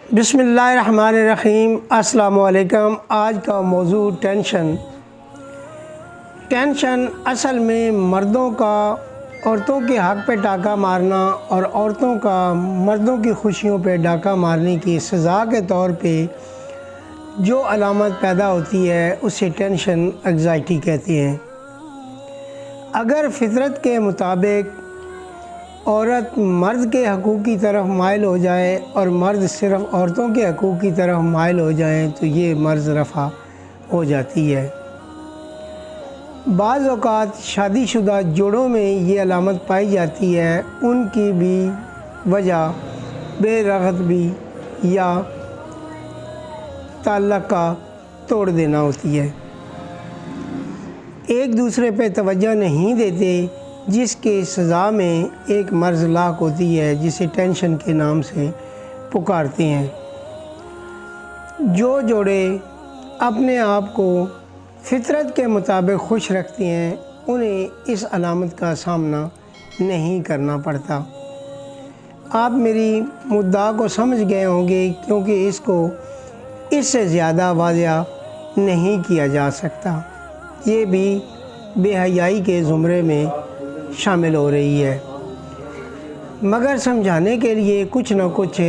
بسم اللہ الرحمن الرحیم۔ السلام علیکم۔ آج کا موضوع ٹینشن اصل میں مردوں کا عورتوں کے حق پہ ڈاکہ مارنا اور عورتوں کا مردوں کی خوشیوں پہ ڈاکہ مارنے کی سزا کے طور پہ جو علامت پیدا ہوتی ہے اسے ٹینشن انگزائٹی کہتے ہیں۔ اگر فطرت کے مطابق عورت مرد کے حقوق کی طرف مائل ہو جائے اور مرد صرف عورتوں کے حقوق کی طرف مائل ہو جائیں تو یہ مرز رفع ہو جاتی ہے۔ بعض اوقات شادی شدہ جوڑوں میں یہ علامت پائی جاتی ہے، ان کی بھی وجہ بے رغبتی یا تعلق کا توڑ دینا ہوتی ہے، ایک دوسرے پہ توجہ نہیں دیتے، جس کی سزا میں ایک مرض لاحق ہوتی ہے جسے ٹینشن کے نام سے پکارتے ہیں۔ جو جوڑے اپنے آپ کو فطرت کے مطابق خوش رکھتے ہیں انہیں اس علامت کا سامنا نہیں کرنا پڑتا۔ آپ میری مدعا کو سمجھ گئے ہوں گے، کیونکہ اس کو اس سے زیادہ واضح نہیں کیا جا سکتا۔ یہ بھی بے حیائی کے زمرے میں شامل ہو رہی ہے، مگر سمجھانے کے لیے کچھ نہ کچھ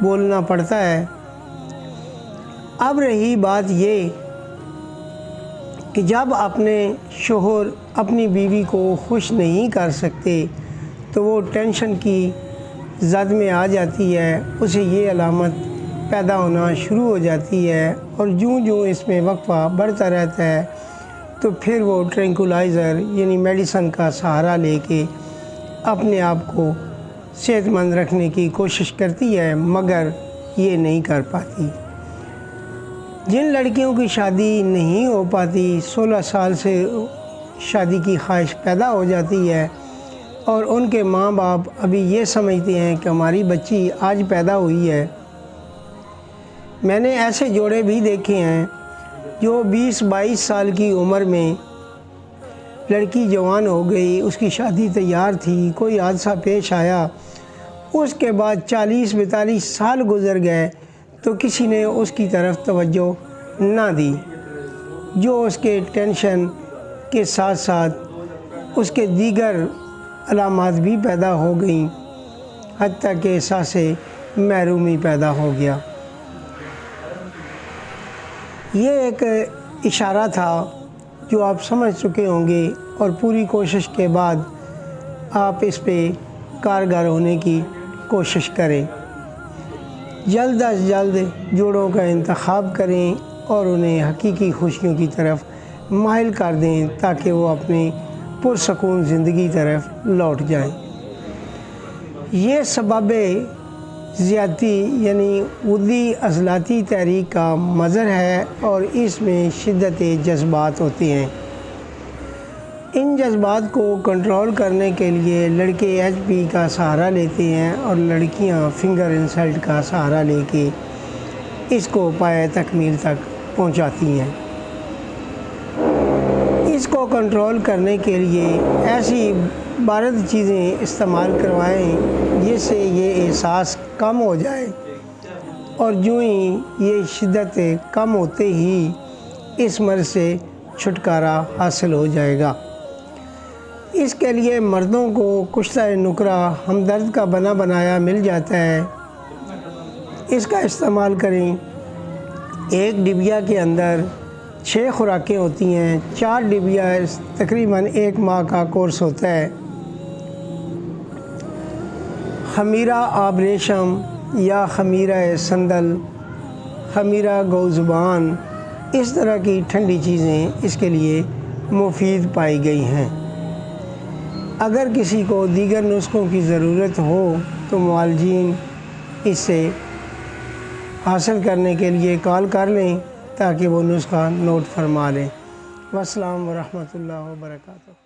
بولنا پڑتا ہے۔ اب رہی بات یہ کہ جب اپنے شوہر اپنی بیوی کو خوش نہیں کر سکتے تو وہ ٹینشن کی زد میں آ جاتی ہے، اسے یہ علامت پیدا ہونا شروع ہو جاتی ہے، اور جوں اس میں وقفہ بڑھتا رہتا ہے تو پھر وہ ٹرینکولائزر یعنی میڈیسن کا سہارا لے کے اپنے آپ کو صحت مند رکھنے کی کوشش کرتی ہے، مگر یہ نہیں کر پاتی۔ جن لڑکیوں کی شادی نہیں ہو پاتی، 16 سال سے شادی کی خواہش پیدا ہو جاتی ہے اور ان کے ماں باپ ابھی یہ سمجھتے ہیں کہ ہماری بچی آج پیدا ہوئی ہے۔ میں نے ایسے جوڑے بھی دیکھے ہیں جو 20-22 سال کی عمر میں لڑکی جوان ہو گئی، اس کی شادی تیار تھی، کوئی حادثہ پیش آیا، اس کے بعد 40-42 سال گزر گئے تو کسی نے اس کی طرف توجہ نہ دی، جو اس کے ٹینشن کے ساتھ ساتھ اس کے دیگر علامات بھی پیدا ہو گئیں، حتیٰ کہ احساس محرومی پیدا ہو گیا۔ یہ ایک اشارہ تھا جو آپ سمجھ چکے ہوں گے، اور پوری کوشش کے بعد آپ اس پہ کارگر ہونے کی کوشش کریں۔ جلد از جلد جوڑوں کا انتخاب کریں اور انہیں حقیقی خوشیوں کی طرف مائل کر دیں تاکہ وہ اپنی پرسکون زندگی طرف لوٹ جائیں۔ یہ سبب زیادتی یعنی ودی عضلاتی تحریک کا مظہر ہے، اور اس میں شدت جذبات ہوتے ہیں۔ ان جذبات کو کنٹرول کرنے کے لیے لڑکے ایچ پی کا سہارا لیتے ہیں اور لڑکیاں فنگر انسلٹ کا سہارا لے کے اس کو پائے تکمیل تک پہنچاتی ہیں۔ اس کو کنٹرول کرنے کے لیے ایسی بارد چیزیں استعمال کروائیں جس سے یہ احساس کم ہو جائے، اور جو ہی یہ شدت کم ہوتے ہی اس مرض سے چھٹکارا حاصل ہو جائے گا۔ اس کے لیے مردوں کو کشتہ نکرہ ہمدرد کا بنا بنایا مل جاتا ہے، اس کا استعمال کریں۔ ایک ڈبیا کے اندر 6 خوراکیں ہوتی ہیں، 4 ڈبیا تقریباً 1 ماہ کا کورس ہوتا ہے۔ خمیرہ آب ریشم یا خمیرہ سندل، خمیرہ گو زبان، اس طرح کی ٹھنڈی چیزیں اس کے لیے مفید پائی گئی ہیں۔ اگر کسی کو دیگر نسخوں کی ضرورت ہو تو معالجین اس سے حاصل کرنے کے لیے کال کر لیں تاکہ وہ نسخہ نوٹ فرما لیں۔ والسلام ورحمۃ اللہ وبرکاتہ۔